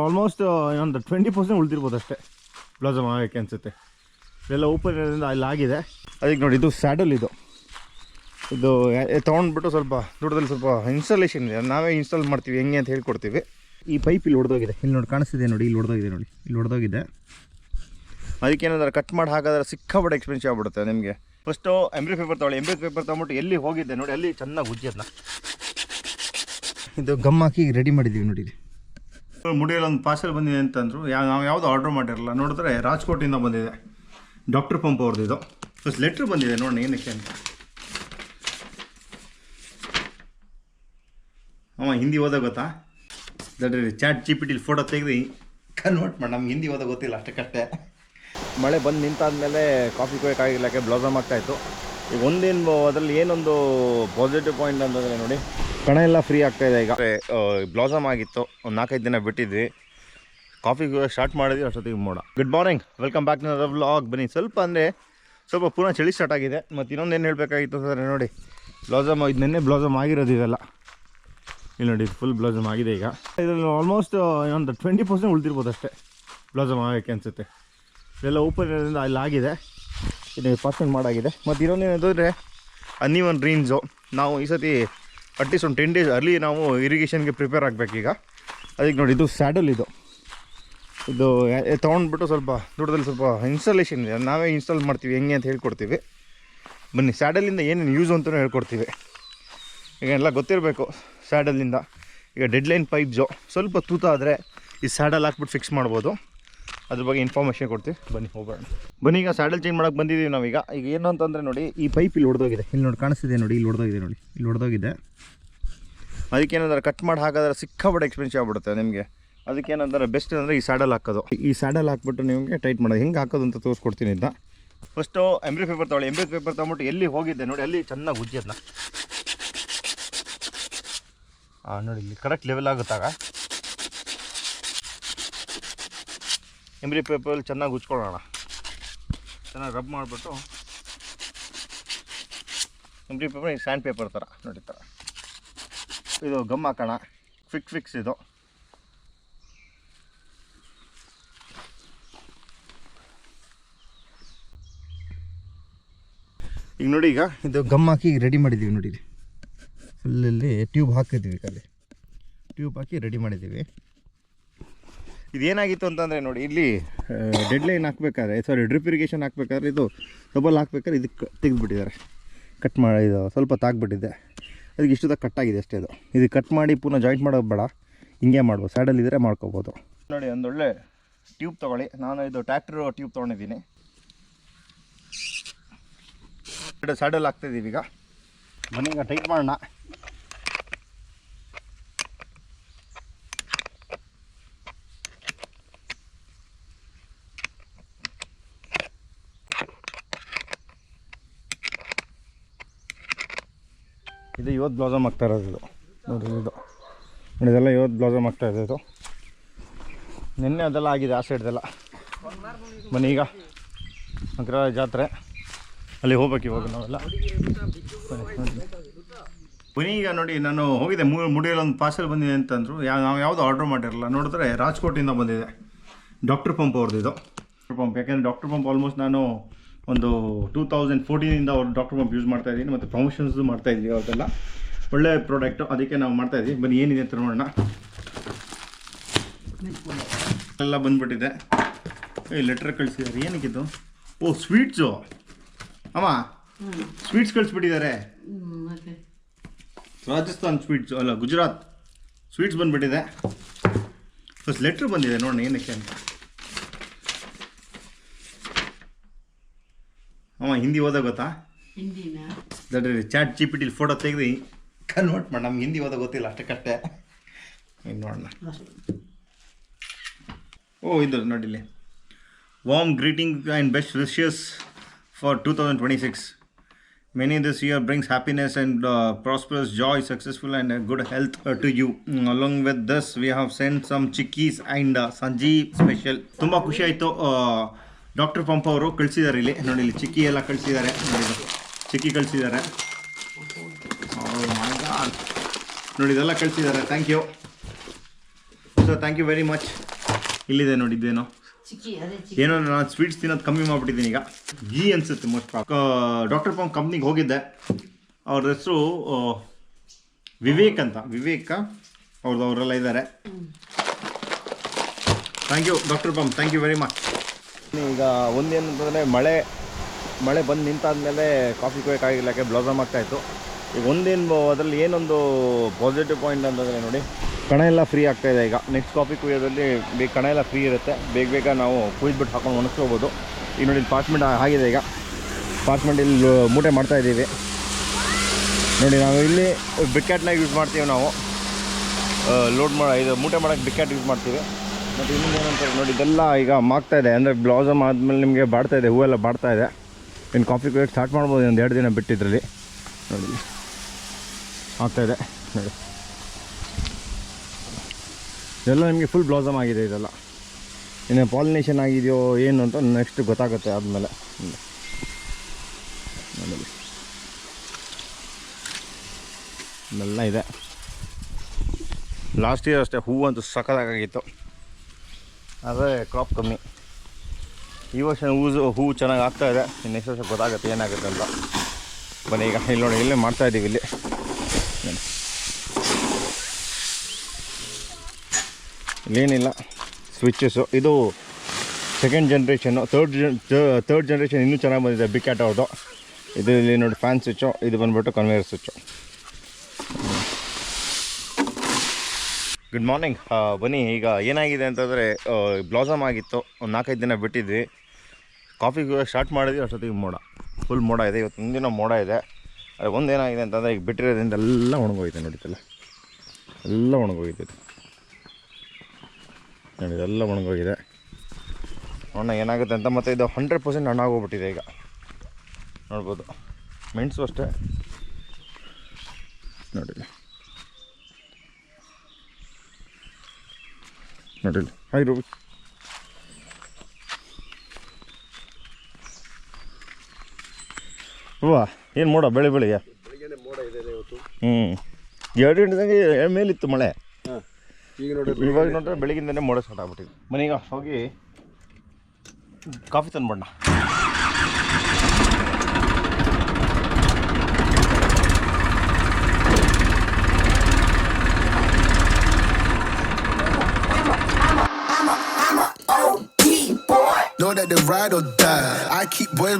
Almost ಒಂದು 20% ಉಳಿದಿರ್ಬೋದು ಅಷ್ಟೇ blossom ಆಗೋಕ್ಕೆ ಅನಿಸುತ್ತೆ. ಇದೆಲ್ಲ ಓಪನ್ ಇರೋದ್ರಿಂದ ಅಲ್ಲಿ ಆಗಿದೆ. ಅದಕ್ಕೆ ನೋಡಿ, ಇದು ಸ್ಯಾಡಲ್ ಇದು ತೊಗೊಂಡ್ಬಿಟ್ಟು ಸ್ವಲ್ಪ ದೂರದಲ್ಲಿ ಸ್ವಲ್ಪ ಇನ್ಸ್ಟಾಲೇಷನ್ ಇದೆ, ನಾವೇ ಇನ್ಸ್ಟಾಲ್ ಮಾಡ್ತೀವಿ ಹೆಂಗೆ ಅಂತ ಹೇಳ್ಕೊಡ್ತೀವಿ. ಈ ಪೈಪ್ ಇಲ್ಲಿ ಹೊಡೆದೋಗಿದೆ, ಇಲ್ಲಿ ನೋಡಿ ಕಾಣಿಸ್ತಿದೆ ನೋಡಿ, ಇಲ್ಲಿ ಹೊಡೆದೋಗಿದೆ ನೋಡಿ, ಇಲ್ಲಿ ಹೊಡೆದೋಗಿದೆ. ಅದಕ್ಕೇನಾದ್ರೆ ಕಟ್ ಮಾಡಿ ಹಾಗಾದ್ರೆ ಸಿಕ್ಕಾಪಟ್ಟೆ ಎಕ್ಸ್ಪೆನ್ಸಿವ್ ಆಗ್ಬಿಡುತ್ತೆ ನಿಮಗೆ. ಫಸ್ಟು ಎಂಬ್ರಿ ಪೇಪರ್ ತೊಗೊಳ್ಳಿ. ಎಂಬ್ರಿ ಪೇಪರ್ ತೊಗೊಂಬಿಟ್ಟು ಎಲ್ಲಿ ಹೋಗಿದ್ದೆ ನೋಡಿ ಅಲ್ಲಿ ಚೆನ್ನಾಗಿ ಉಜ್ಜಿ ಅದನ್ನ. ಇದು ಗಮ್ ಹಾಕಿ ರೆಡಿ ಮಾಡಿದ್ದೀವಿ ನೋಡಿ. ಮುಡಿಯಲ್ಲಿ ಒಂದು ಪಾರ್ಸೆಲ್ ಬಂದಿದೆ ಅಂತಂದರು, ನಾವು ಯಾವುದು ಆರ್ಡ್ರ್ ಮಾಡಿರಲ್ಲ. ನೋಡಿದ್ರೆ ರಾಜ್ಕೋಟಿಂದ ಬಂದಿದೆ, ಡಾಕ್ಟರ್ ಪಂಪ್ ಅವ್ರದ್ದು. ಇದು ಫಸ್ಟ್ ಲೆಟ್ರ್ ಬಂದಿದೆ ನೋಡಿ ಏನಕ್ಕೆ ಅಂತ. ಹಿಂದಿ ಓದೋ ಗೊತ್ತಾ? ದಡ್ರಿ ಚಾಟ್ GPT ಫೋಟೋ ತೆಗೆದು ಕನ್ವರ್ಟ್ ಮಾಡಿ. ನಮ್ಗೆ ಹಿಂದಿ ಓದೋ ಗೊತ್ತಿಲ್ಲ ಅಷ್ಟಕ್ಕಷ್ಟೇ. ಮಳೆ ಬಂದು ನಿಂತಾದ್ಮೇಲೆ ಕಾಫಿ ಕೊಯ್ಯೋಕ್ಕಾಗಿಲ್ಲಕ್ಕೆ ಬ್ಲೌಸಮ್ ಆಗ್ತಾಯಿತ್ತು. ಈಗ ಒಂದೇನು ಅದರಲ್ಲಿ ಏನೊಂದು ಪಾಸಿಟಿವ್ ಪಾಯಿಂಟ್ ಅಂತಂದರೆ ನೋಡಿ, ಕಣ ಎಲ್ಲ ಫ್ರೀ ಆಗ್ತಾಯಿದೆ. ಈಗ ಬ್ಲೌಸಮ್ ಆಗಿತ್ತು, ಒಂದು 4-5 ದಿನ ಬಿಟ್ಟಿದ್ವಿ. ಕಾಫಿ ಸ್ಟಾರ್ಟ್ ಮಾಡಿದ್ವಿ ಅಷ್ಟೊತ್ತಿಗೆ ಮೋಡ. Good morning, welcome back to the vlog. ಬನ್ನಿ. ಸ್ವಲ್ಪ ಪುನಃ ಚಳಿ ಸ್ಟಾರ್ಟ್ ಆಗಿದೆ. ಮತ್ತು ಇನ್ನೊಂದೇನು ಹೇಳಬೇಕಾಗಿತ್ತು ಸರ್ ನೋಡಿ, ಬ್ಲೌಸಮ್ ಇದು ನಿನ್ನೆ ಬ್ಲೌಸಮ್ ಆಗಿರೋದು ಇದೆಲ್ಲ. ಇಲ್ಲಿ ನೋಡಿ, ಫುಲ್ ಬ್ಲೌಸಮ್ ಆಗಿದೆ. ಈಗ ಇದರಲ್ಲಿ ಆಲ್ಮೋಸ್ಟ್ ಒಂದು 20% ಉಳಿದಿರ್ಬೋದು ಅಷ್ಟೇ ಬ್ಲೌಸಮ್ ಆಗೋಕ್ಕೆ ಅನಿಸುತ್ತೆ. ಇದೆಲ್ಲ ಓಪನ್ ಇರೋದ್ರಿಂದ ಅಲ್ಲಿ ಆಗಿದೆ, ಇದು ಪಾರ್ಸೆಲ್ ಮಾಡಾಗಿದೆ. ಮತ್ತು ಇನ್ನೊಂದೇನಂತಂದರೆ ಅನ್ನೀವನ್ ರೇಂಜು. ನಾವು ಈ ಸತಿ ಅಟ್ಲೀಸ್ಟ್ ಒಂದು 10 days ಅರ್ಲಿ ನಾವು ಇರಿಗೇಷನ್ಗೆ ಪ್ರಿಪೇರ್ ಆಗಬೇಕೀಗ. ಅದಕ್ಕೆ ನೋಡಿ, ಇದು ಸ್ಯಾಡಲ್ ಇದು ತೊಗೊಂಡ್ಬಿಟ್ಟು ಸ್ವಲ್ಪ ದೂರದಲ್ಲಿ ಸ್ವಲ್ಪ ಇನ್ಸ್ಟಾಲೇಷನ್ ಇದೆ, ನಾವೇ ಇನ್ಸ್ಟಾಲ್ ಮಾಡ್ತೀವಿ ಹೆಂಗೆ ಅಂತ ಹೇಳ್ಕೊಡ್ತೀವಿ. ಬನ್ನಿ, ಸ್ಯಾಡಲಿಂದ ಏನೇನು ಯೂಸ್ ಅಂತಲೂ ಹೇಳ್ಕೊಡ್ತೀವಿ. ಈಗ ಎಲ್ಲ ಗೊತ್ತಿರಬೇಕು ಸ್ಯಾಡಲಿಂದ. ಈಗ ಡೆಡ್ಲೈನ್ ಪೈಪ್ಸು ಸ್ವಲ್ಪ ತೂತ ಆದರೆ ಈ ಸ್ಯಾಡಲ್ ಹಾಕ್ಬಿಟ್ಟು ಫಿಕ್ಸ್ ಮಾಡ್ಬೋದು. ಅದ್ರ ಬಗ್ಗೆ ಇನ್ಫಾರ್ಮೇಷನ್ ಕೊಡ್ತೀವಿ. ಬನ್ನಿ ಹೋಗೋಣ. ಬನ್ನಿ, ಈಗ ಸ್ಯಾಡಲ್ ಚೇಂಜ್ ಮಾಡೋಕ್ಕೆ ಬಂದಿದ್ದೀವಿ ನಾವೀಗ. ಈಗ ಏನು ಅಂತಂದರೆ ನೋಡಿ, ಈ ಪೈಪ್ ಇಲ್ಲಿ ಹೊಡೆದೋಗಿದೆ, ಇಲ್ಲಿ ನೋಡಿ ಕಾಣಿಸ್ತಿದೆ ನೋಡಿ, ಇಲ್ಲಿ ಹೊಡೆದೋಗಿದೆ ನೋಡಿ, ಇಲ್ಲಿ ಹೊಡೆದೋಗಿದೆ. ಅದಕ್ಕೇನಾದ್ರೆ ಕಟ್ ಮಾಡಿ ಹಾಗಾದ್ರೆ ಸಿಕ್ಕಾಪಟ್ಟೆ ಎಕ್ಸ್ಪೆನ್ಸಿವ್ ಆಗ್ಬಿಡುತ್ತೆ ನಿಮಗೆ. ಅದಕ್ಕೇನಂದ್ರೆ ಬೆಸ್ಟ್ ಅಂದರೆ ಈ ಸ್ಯಾಡಲ್ ಹಾಕೋದು. ಈ ಸ್ಯಾಡಲ್ ಹಾಕ್ಬಿಟ್ಟು ನಿಮಗೆ ಟೈಟ್ ಮಾಡೋದು ಹೆಂಗೆ ಹಾಕೋದು ಅಂತ ತೋರಿಸ್ಕೊಡ್ತೀನಿ ಇದನ್ನ. ಫಸ್ಟು ಎಂಬ್ರಿ ಪೇಪರ್ ತೊಗೊಳ್ಳಿ. ಎಂಬ್ರಿ ಪೇಪರ್ ತೊಗೊಂಬಿಟ್ಟು ಎಲ್ಲಿ ಹೋಗಿದ್ದೆ ನೋಡಿ ಅಲ್ಲಿ ಚೆನ್ನಾಗಿ ಉಜ್ಜಿ ಅದನ್ನ. ನೋಡಿ, ಇಲ್ಲಿ ಕರೆಕ್ಟ್ ಲೆವೆಲ್ ಆಗುತ್ತಾಗ ಎಂಬ್ರಿ ಪೇಪರಲ್ಲಿ ಚೆನ್ನಾಗಿ ಉಜ್ಕೊಳ್ಳೋಣ. ಚೆನ್ನಾಗಿ ರಬ್ ಮಾಡಿಬಿಟ್ಟು ಎಂಬ್ರಿ ಪೇಪರ್ ಈ ಸ್ಯಾಂಡ್ ಪೇಪರ್ ಥರ ನೋಡಿ ಥರ ಇದು ಗಮ್ ಹಾಕೋಣ. ಫಿಕ್ಸ್ ಇದು. ಈಗ ನೋಡಿ, ಈಗ ಇದು ಗಮ್ ಹಾಕಿ ರೆಡಿ ಮಾಡಿದ್ದೀವಿ ನೋಡಿ. ಫುಲ್ಲಲ್ಲಿ ಟ್ಯೂಬ್ ಹಾಕಿದ್ದೀವಿ, ಅಲ್ಲಿ ಟ್ಯೂಬ್ ಹಾಕಿ ರೆಡಿ ಮಾಡಿದ್ದೀವಿ. ಇದೇನಾಗಿತ್ತು ಅಂತಂದರೆ ನೋಡಿ, ಇಲ್ಲಿ ಡೆಡ್ಲೈನ್ ಹಾಕ್ಬೇಕಾದ್ರೆ ಡ್ರಿಪ್ ಇರಿಗೇಷನ್ ಹಾಕ್ಬೇಕಾದ್ರೆ ಇದು ಡಬಲ್ ಹಾಕ್ಬೇಕಾದ್ರೆ ಇದಕ್ಕೆ ತೆಗೆದುಬಿಟ್ಟಿದ್ದಾರೆ, ಕಟ್ ಮಾಡಿ. ಇದು ಸ್ವಲ್ಪ ತಾಗ್ಬಿಟ್ಟಿದೆ, ಅದಕ್ಕೆ ಇಷ್ಟುದಾಗ ಕಟ್ಟಾಗಿದೆ ಅಷ್ಟೇ. ಇದು ಕಟ್ ಮಾಡಿ ಪುನಃ ಜಾಯಿಂಟ್ ಮಾಡೋದು ಬೇಡ, ಹಿಂಗೆ ಮಾಡ್ಬೋದು. ಸ್ಯಾಡಲ್ ಇದ್ದರೆ ಮಾಡ್ಕೋಬೋದು. ನೋಡಿ, ಒಂದೊಳ್ಳೆ ಟ್ಯೂಬ್ ತೊಗೊಳ್ಳಿ. ನಾನು ಇದು ಟ್ರ್ಯಾಕ್ಟರ್ ಟ್ಯೂಬ್ ತೊಗೊಂಡಿದ್ದೀನಿ. ಸ್ಯಾಡಲ್ ಹಾಕ್ತಾಯಿದ್ದೀವಿ ಈಗ. ಬನ್ನಿ, ಈಗ ಟೈಟ್ ಮಾಡೋಣ. ಇದು ಇವತ್ತು ಬ್ಲೌಸಮ್ ಆಗ್ತಾ ಇರೋದು. ಇದು ನೋಡಿ, ಇದು ನೋಡಿ, ಇದೆಲ್ಲ ಇವತ್ತು ಬ್ಲೌಸಮ್ ಆಗ್ತಾ ಇದೆ. ಇದು ನಿನ್ನೆ ಅದೆಲ್ಲ ಆಗಿದೆ ಆ ಸೈಡ್ದೆಲ್ಲ. ಬನ್ನಿ, ಈಗ ಅಗ್ರಹಾರ ಜಾತ್ರೆ ಅಲ್ಲಿ ಹೋಗ್ಬೇಕು ಇವಾಗ ನಾವೆಲ್ಲ. ಬನ್ನಿ, ಈಗ ನೋಡಿ, ನಾನು ಹೋಗಿದ್ದೆ ಮುಡಿಯಲ್ಲಿ ಒಂದು ಪಾರ್ಸೆಲ್ ಬಂದಿದೆ ಅಂತಂದರು. ನಾವು ಯಾವುದು ಆರ್ಡ್ರ್ ಮಾಡಿರಲ್ಲ. ನೋಡಿದ್ರೆ ರಾಜ್ಕೋಟಿಂದ ಬಂದಿದೆ, ಡಾಕ್ಟರ್ ಪಂಪ್ ಅವ್ರದ್ದು. ಇದು ಡಾಕ್ಟರ್ ಪಂಪ್, ಯಾಕೆಂದರೆ ಡಾಕ್ಟರ್ ಪಂಪ್ ಆಲ್ಮೋಸ್ಟ್ ನಾನು ಒಂದು 2014 ಅವ್ರು ಡಾಕ್ಟರ್ ಪಂಪ್ ಯೂಸ್ ಮಾಡ್ತಾಯಿದ್ದೀನಿ, ಮತ್ತು ಪ್ರಮೋಷನ್ಸು ಮಾಡ್ತಾಯಿದ್ವಿ. ಅವತ್ತೆಲ್ಲ ಒಳ್ಳೆ ಪ್ರಾಡಕ್ಟು, ಅದಕ್ಕೆ ನಾವು ಮಾಡ್ತಾಯಿದ್ವಿ. ಬನ್ನಿ, ಏನಿದೆ ಅಂತ ನೋಡೋಣ. ಎಲ್ಲ ಬಂದುಬಿಟ್ಟಿದೆ. ಲೆಟ್ರ್ ಕಳಿಸಿದ್ದಾರೆ. ಏನಕ್ಕಿದ್ದು? ಓ, ಸ್ವೀಟ್ಸು. ಅಮ್ಮ, ಸ್ವೀಟ್ಸ್ ಕಳಿಸ್ಬಿಟ್ಟಿದ್ದಾರೆ. ರಾಜಸ್ಥಾನ್ ಸ್ವೀಟ್ಸ್ ಅಲ್ಲ, ಗುಜರಾತ್ ಸ್ವೀಟ್ಸ್ ಬಂದುಬಿಟ್ಟಿದೆ. ಫಸ್ಟ್ ಲೆಟ್ರ್ ಬಂದಿದೆ ನೋಡೋಣ ಏನಕ್ಕೆ ಅಂತ. ಹಿಂದಿ ಓದೋ ಗೊತ್ತಾ? ದಡ್ರಿ ಚಾಟ್ GPT ಫೋಟೋ ತೆಗೆದು ಕನ್ವರ್ಟ್ ಮಾಡಿ. ನಮ್ಗೆ ಹಿಂದಿ ಓದೋ ಗೊತ್ತಿಲ್ಲ ಅಷ್ಟಕ್ಕಷ್ಟೇ. ಹಿಂಗೆ ನೋಡೋಣ. ಓ, ಇದು ನೋಡಿಲ್ಲಿ, warm greeting and best wishes for 2026. Many this year brings happiness and prosperous joy, successful and good health to you. Along with this, we have sent some chikkis and Sanjeev special. ತುಂಬ ಖುಷಿ ಆಯಿತು. Doctor pump ಅವರು ಕಳಿಸಿದ್ದಾರೆ. ಇಲ್ಲಿ ನೋಡಿ, ಇಲ್ಲಿ ಚಿಕ್ಕಿ ಎಲ್ಲ ಕಳಿಸಿದ್ದಾರೆ. ಚಿಕ್ಕಿ ಕಳಿಸಿದ್ದಾರೆ. ನೋಡಿ, ಇದೆಲ್ಲ ಕಳಿಸಿದ್ದಾರೆ. Thank you. So thank you very much. ಇಲ್ಲಿದೆ ನೋಡಿದ್ದೇನೋ ಏನೋ ನಾನು ಸ್ವೀಟ್ಸ್ ತಿನ್ನೋದು ಕಮ್ಮಿ ಮಾಡಿಬಿಟ್ಟಿದ್ದೀನಿ ಈಗ. ಗೀ ಅನಿಸುತ್ತೆ ಮೋಸ್ಟ್. ಡಾಕ್ಟರ್ ಪಾಮ್ ಕಂಪ್ನಿಗೆ ಹೋಗಿದ್ದೆ. ಅವ್ರ ಹೆಸರು ವಿವೇಕ್ ಅಂತ. ವಿವೇಕ ಅವರೆಲ್ಲ ಇದ್ದಾರೆ. Thank you doctor Pam, thank you very much. ಈಗ ಒಂದೇನಂತಂದರೆ ಮಳೆ ಬಂದು ನಿಂತಾದ್ಮೇಲೆ ಕಾಫಿ ಕುಯ್ಯೋಕ್ಕಾಗಿಲ್ಲ, ಬ್ಲಾಸಮ್ ಆಗ್ತಾಯಿತ್ತು. ಈಗ ಅದರಲ್ಲಿ ಏನೊಂದು ಪಾಸಿಟಿವ್ ಪಾಯಿಂಟ್ ಅಂತಂದರೆ ನೋಡಿ, ಕಣ ಎಲ್ಲ ಫ್ರೀ ಆಗ್ತಾಯಿದೆ. ಈಗ ನೆಕ್ಸ್ಟ್ ಕಾಫಿ ಕುಯ್ಯೋದ್ರಲ್ಲಿ ಕಣ ಎಲ್ಲ ಫ್ರೀ ಇರುತ್ತೆ. ಬೇಗ ನಾವು ಕುಯ್ದುಬಿಟ್ಟು ಹಾಕೊಂಡು ಒಣಗಿಸ್ಕೋಬೋದು. ಈಗ ನೋಡಿ ಪಾರ್ಚ್ಮೆಂಟ್ ಆಗಿದೆ. ಈಗ ಪಾರ್ಚ್ಮೆಂಟ್ ಇಲ್ಲಿ ಮೂಟೆ ಮಾಡ್ತಾಯಿದ್ದೀವಿ ನೋಡಿ. ನಾವು ಇಲ್ಲಿ ಬ್ರಿಕ್ಯಾಟ್ನಾಗ ಯೂಸ್ ಮಾಡ್ತೀವಿ. ನಾವು ಇದು ಮೂಟೆ ಮಾಡೋಕ್ಕೆ ಬ್ರಿಕ್ಯಾಟ್ ಯೂಸ್ ಮಾಡ್ತೀವಿ. ಮತ್ತು ಇನ್ನೊಂದು ಏನಂತಾರೆ ನೋಡಿ, ಇದೆಲ್ಲ ಈಗ ಮಾಗ್ತಾಯಿದೆ. ಅಂದರೆ ಬ್ಲಾಸಮ್ ಆದಮೇಲೆ ನಿಮಗೆ ಬಾಡ್ತಾಯಿದೆ, ಹೂವೆಲ್ಲ ಬಾಡ್ತಾಯಿದೆ. ಇನ್ನು ಕಾಫಿ ಕುಯ್ಯೋಕ್ಕೆ ಸ್ಟಾರ್ಟ್ ಮಾಡ್ಬೋದು ಒಂದು 2 ದಿನ ಬಿಟ್ಟಿದ್ರಲ್ಲಿ. ನೋಡಿ ಆಗ್ತಾಯಿದೆ ನೋಡಿ, ಇದೆಲ್ಲ ನಿಮಗೆ ಫುಲ್ ಬ್ಲಾಸಮ್ ಆಗಿದೆ. ಇದೆಲ್ಲ ಇನ್ನು ಪಾಲಿನೇಷನ್ ಆಗಿದೆಯೋ ಏನು ಅಂತ ನೆಕ್ಸ್ಟ್ ಗೊತ್ತಾಗುತ್ತೆ ಆದಮೇಲೆ. ನೋಡಿ ಇದೆಲ್ಲ ಇದೆ. ಲಾಸ್ಟ್ ಇಯರ್ ಅಷ್ಟೇ ಹೂವಂತೂ ಸಖತ್ತಾಗಿತ್ತು, ಆದರೆ ಕ್ರಾಪ್ ಕಮ್ಮಿ. ಈ ವರ್ಷ ಹೂವು ಚೆನ್ನಾಗಿ ಆಗ್ತಾಯಿದೆ. ನೆಕ್ಸ್ಟ್ ವರ್ಷ ಗೊತ್ತಾಗುತ್ತೆ ಏನಾಗುತ್ತೆ ಅಂತ. ಬನ್ನಿ ಈಗ ಇಲ್ಲಿ ನೋಡಿ, ಇಲ್ಲೇ ಮಾಡ್ತಾಯಿದ್ದೀವಿ. ಇಲ್ಲಿ ಇಲ್ಲೇನಿಲ್ಲ ಸ್ವಿಚ್ಚಸ್ಸು. ಇದು ಸೆಕೆಂಡ್ ಜನ್ರೇಷನ್ನು. ಥರ್ಡ್ ಜನ್ರೇಷನ್ ಇನ್ನೂ ಚೆನ್ನಾಗಿ ಬಂದಿದೆ ಬ್ರಿಕ್ಯಾಟ್ ಅವ್ರದ್ದು. ಇದು ಇಲ್ಲಿ ನೋಡಿ ಫ್ಯಾನ್ ಸ್ವಿಚ್ಚು, ಇದು ಬಂದುಬಿಟ್ಟು ಕನ್ವೇಯರ್ ಸ್ವಿಚ್ಚು. Good morning. ಬನ್ನಿ ಈಗ ಏನಾಗಿದೆ ಅಂತಂದರೆ, ಬ್ಲಾಸಮ್ ಆಗಿತ್ತು, ಒಂದು 4-5 ದಿನ ಬಿಟ್ಟಿದ್ವಿ. ಕಾಫಿ ಸ್ಟಾರ್ಟ್ ಮಾಡಿದ್ವಿ, ಅಷ್ಟೊತ್ತಿಗೆ ಫುಲ್ ಮೋಡ ಇದೆ. ಇವತ್ತು ಒಂದಿನ ಮೋಡ ಇದೆ. ಅದು ಒಂದೇನಾಗಿದೆ ಅಂತಂದರೆ, ಈಗ ಬಿಟ್ಟಿರೋದ್ರಿಂದ ಎಲ್ಲ ಒಣಗೋಗಿದೆ. ನೋಡಿದ್ದಲ್ಲ ಎಲ್ಲ ಒಣಗೋಗಿದೆ ನೋಡಿ, ಇದೆಲ್ಲ ಒಣಗೋಗಿದೆ. ನೋಡೋಣ ಏನಾಗುತ್ತೆ ಅಂತ. ಮತ್ತು ಇದು 100% ಹಣ್ಣಾಗೋಗ್ಬಿಟ್ಟಿದೆ ಈಗ ನೋಡ್ಬೋದು. ಮೆಣಸು ಅಷ್ಟೇ ನೋಡಿಲ್ಲ ನೋಡಿಲ್ಲ. Hi Ruby. ಹೂವಾ ಏನು ಮೋಡ ಬೆಳಿಗ್ಗೆ? ಹ್ಞೂ 2 ಗಂಟೆದಾಗೆ ಮೇಲಿತ್ತು ಮಳೆ. ಇವಾಗ ನೋಡ್ರೆ ಬೆಳಗಿಂದನೇ ಮೋಡ ಸ್ಟಾರ್ಟ್ ಆಗ್ಬಿಟ್ಟಿದೆ. ಮನೆಗ ಹೋಗಿ coffee ತಂದ್ಬಿಡೋಣ. Know that they ride or die. I keep boys